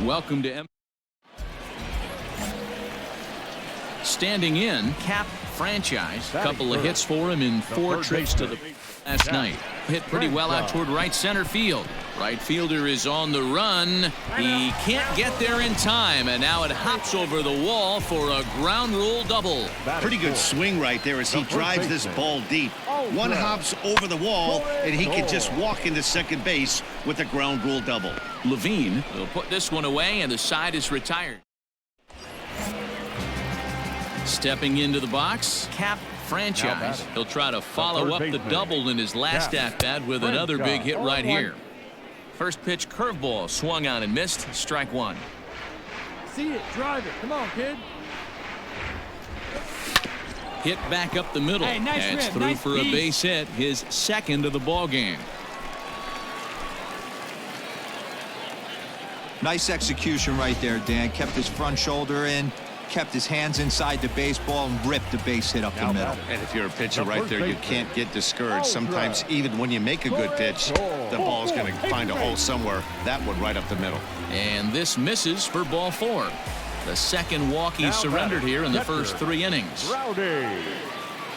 S1: Welcome to standing in, Cap Franchise. Couple of hits for him in 4 trips to the last night. Hit pretty well out toward right center field. Right fielder is on the run. He can't get there in time, and now it hops over the wall for a ground rule double.
S2: Pretty good swing right there as he drives this ball deep. One hops over the wall, and he can just walk into second base with a ground rule double.
S1: Levine will put this one away, and the side is retired. Stepping into the box, Cap Franchise. He'll try to follow up the double in his last at-bat with another big hit right here. First pitch curveball swung on and missed. Strike one.
S3: See it, drive it. Come on, kid.
S1: Hit back up the middle.
S3: Hey, nice
S1: It's
S3: rip,
S1: through
S3: nice
S1: for a
S3: piece.
S1: base hit, his second of the ball game.
S5: Nice execution right there, Dan. Kept his front shoulder in, kept his hands inside the baseball, and ripped the base hit up the middle.
S2: And if you're a pitcher right there, you can't get discouraged. Sometimes even when you make a good pitch, the ball's going to find a hole somewhere. That one right up the middle.
S1: And this misses for ball 4. The second walk he surrendered here in the first 3 innings.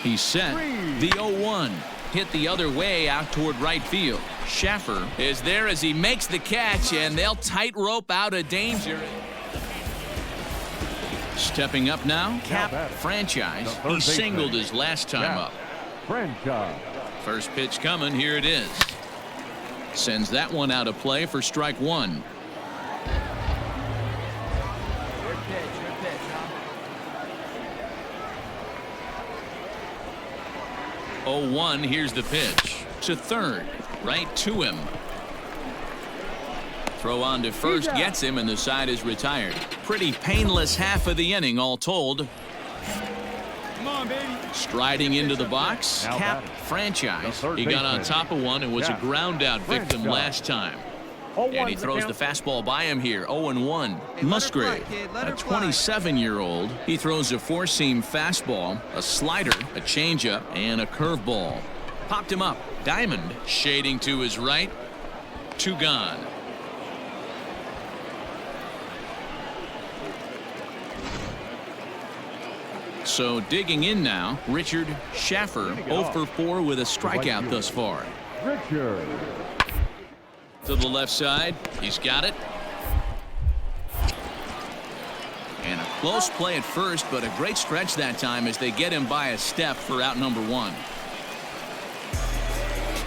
S1: He's set. The 0-1. Hit the other way out toward right field. Schaffer is there as he makes the catch, and they'll tightrope out of danger. Stepping up now, Cap Franchise. He singled his last time up. First pitch coming. Here it is. Sends that one out of play for strike one.
S8: Your pitch, huh?
S1: 0-1. Here's the pitch to third, right to him. Throw on to first gets him, and the side is retired. Pretty painless half of the inning all told.
S3: Come on, baby.
S1: Striding into the box, Cap Franchise. He got on top of one and was a ground out victim last time. And he throws the fastball by him here. 0-1. Musgrave, a 27-year-old. He throws a 4-seam fastball, a slider, a changeup, and a curveball. Popped him up. Diamond shading to his right. 2 gone. So digging in now, Richard Schaffer, 0 for 4 with a strikeout thus far.
S4: Richard.
S1: To the left side, he's got it. And a close play at first, but a great stretch that time as they get him by a step for out number 1.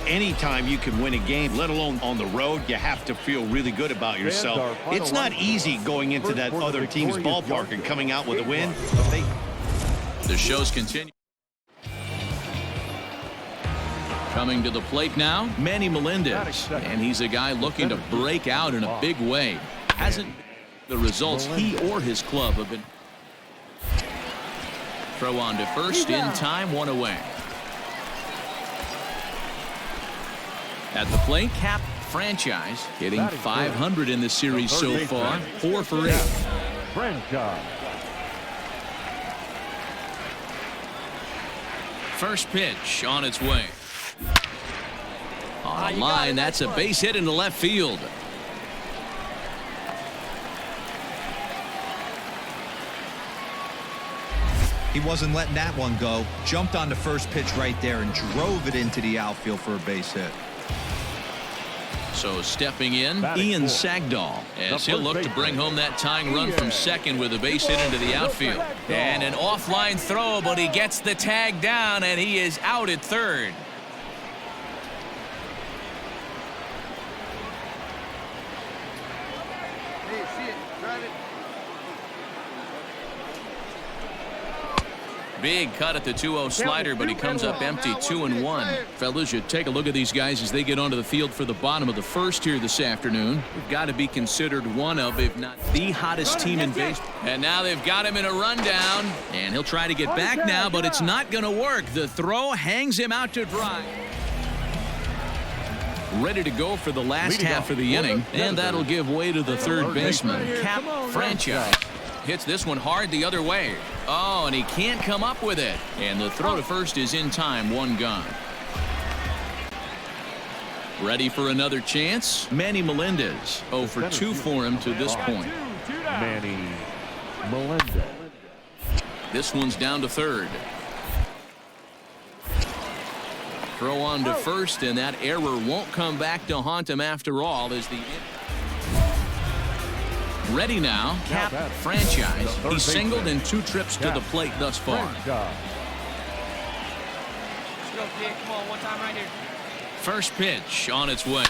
S2: Anytime you can win a game, let alone on the road, you have to feel really good about yourself. It's not easy going into that other team's ballpark and coming out with a win.
S1: The shows continue. Coming to the plate now, Manny Melendez. And he's a guy looking to break out in a big way. Hasn't the results he or his club have been. Throw on to first in time, 1 away. At the plate, Cap Franchise hitting .500 in the series so far, 4 for 8.
S4: Franchise.
S1: First pitch on its way. On the line, that's a base hit into left field.
S5: He wasn't letting that one go. Jumped on the first pitch right there and drove it into the outfield for a base hit.
S1: So stepping in, Ian Sagdahl, as he'll look to bring home that tying run from second with a base hit into the outfield. And an offline throw, but he gets the tag down, and he is out at third. Big cut at the 2-0 slider, but he comes up empty, 2-1. Fellas, you take a look at these guys as they get onto the field for the bottom of the first here this afternoon. We've got to be considered one of, if not the hottest team in baseball. And now they've got him in a rundown, and he'll try to get back now, but it's not going to work. The throw hangs him out to dry. Ready to go for the last half of the inning, and that'll give way to the third baseman, Cap Franchise. Hits this one hard the other way. Oh, and he can't come up with it. And the throw to first is in time, one gone. Ready for another chance? Manny Melendez. 0 for 2 for him to this point.
S4: Manny Melendez.
S1: This one's down to third. Throw on to first, and that error won't come back to haunt him after all as the... Ready now, Cap Franchise. He's singled in 2 trips to the plate thus far.
S8: Let's go, kid. Come on, one time right here.
S1: First pitch on its way.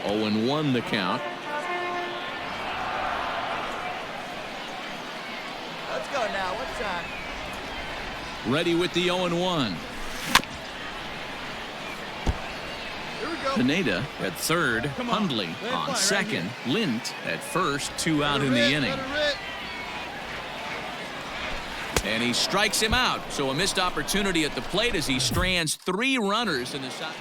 S1: 0-1 the count.
S8: Let's go now. What time?
S1: Ready with the 0-1. Pineda at third, Hundley on second, Lint at first, 2 out in the inning. And he strikes him out, so a missed opportunity at the plate as he strands 3 runners in the side.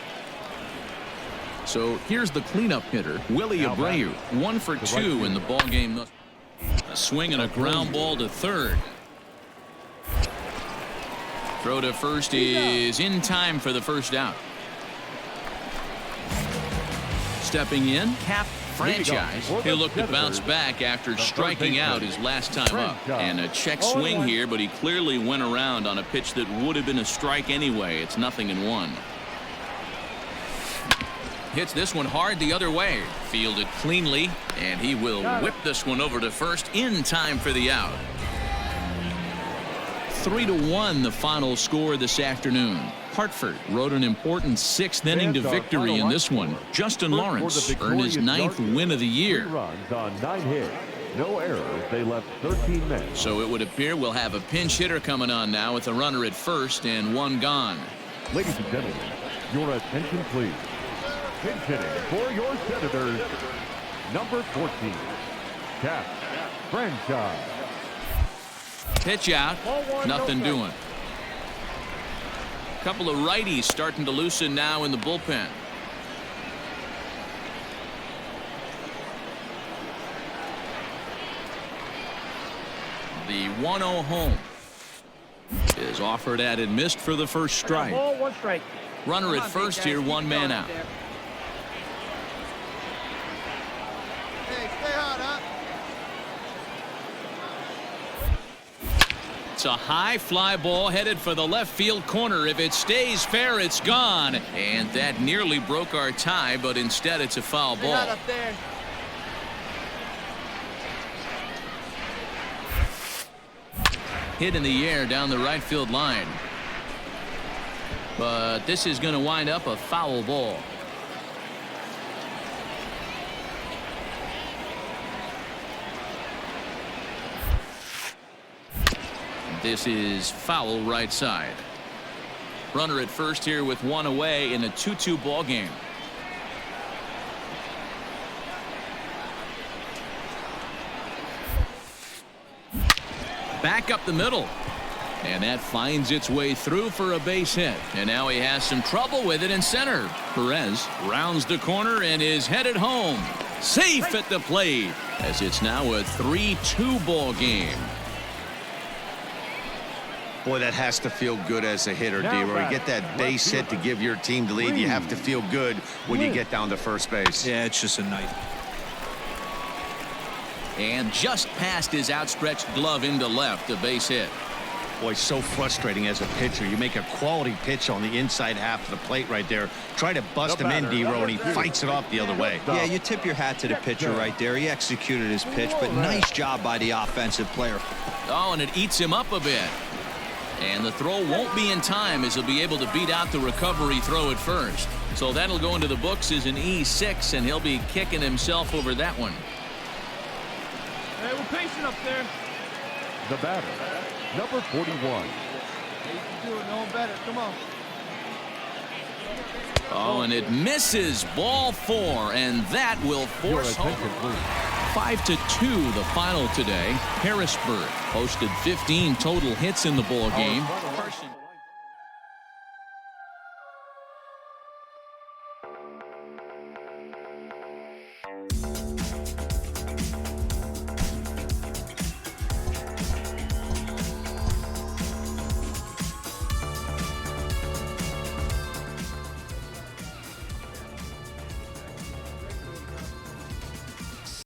S1: So here's the cleanup hitter, Willie Abreu, 1 for 2 in the ball game. A swing and a ground ball to third. Throw to first is in time for the first out. Stepping in, Cap Franchise. He'll look to bounce back after striking out his last time up. And a check swing here, but he clearly went around on a pitch that would have been a strike anyway. It's 0-1. Hits this one hard the other way. Fielded cleanly, and he will whip this one over to first in time for the out. 3-1 the final score this afternoon. Hartford rode an important 6th inning to victory in this one. Justin Lawrence earned his 9th win of the year.
S4: 3 runs on 9 hits. No errors. They left 13 men.
S1: So it would appear we'll have a pinch hitter coming on now with a runner at first and 1 gone.
S4: Ladies and gentlemen, your attention please. Pinch hitting for your Senators, number 14, Cap Franchise.
S1: Pitch out, nothing doing. Couple of righties starting to loosen now in the bullpen. The 1-0 home is offered at and missed for the first strike.
S8: Ball, 1 strike.
S1: Runner at first here, 1 man out.
S3: Hey, stay hot, huh?
S1: It's a high fly ball headed for the left field corner. If it stays fair, it's gone. And that nearly broke our tie, but instead it's a foul ball.
S8: Not up there.
S1: Hit in the air down the right field line. But this is going to wind up a foul ball. This is foul right side. Runner at first here with 1 away in a 2-2 ball game. Back up the middle. And that finds its way through for a base hit. And now he has some trouble with it in center. Perez rounds the corner and is headed home. Safe at the plate as it's now a 3-2 ball game.
S2: Boy, that has to feel good as a hitter, D-Roy. You get that base hit to give your team the lead. You have to feel good when you get down to first base.
S5: Yeah, it's just a night.
S1: And just past his outstretched glove into left, a base hit.
S2: Boy, so frustrating as a pitcher. You make a quality pitch on the inside half of the plate right there. Try to bust him in, D-Row, and he fights it off the other way.
S5: Yeah, you tip your hat to the pitcher right there. He executed his pitch, but nice job by the offensive player.
S1: Oh, and it eats him up a bit. And the throw won't be in time as he'll be able to beat out the recovery throw at first. So that'll go into the books as an E6, and he'll be kicking himself over that one.
S3: Hey, we're patient up there.
S4: The batter, number 41.
S3: Hey, you can do it. No one better. Come on.
S1: Oh, and it misses. Ball 4, and that will force home. 5-2 the final today. Harrisburg posted 15 total hits in the ball game.